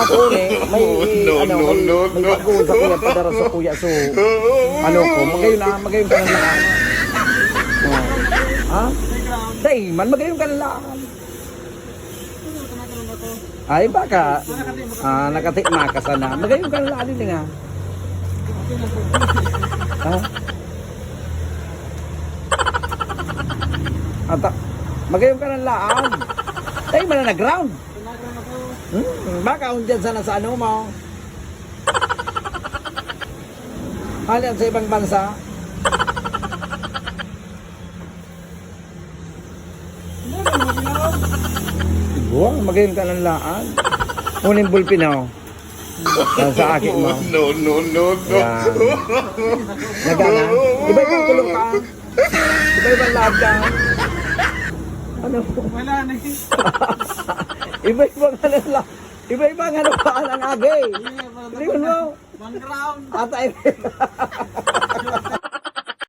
Ako may may bagoon sa kuya, padara sa kuya. So, magayon ka ng laan. Ha? Day, magayon ka ng laan. Ay, baka, nakatikma ka sana. Magayon ka ng laan din nga. Ha? Magayon ka ng laan. Day, na ground. Baka dyan sana sa ano mo. Halin sa ibang bansa. Wow, magayon ka ng laan. Muling bulpin ako. Sa akin mo. No. Yan. Nagana. Iba-ibang kulong ka. Iba-ibang lahat ka. Ano? Wala na Iba-ibang ano lang. Iba-ibang ano pa ang agay. Hindi mo. One ground. Atay.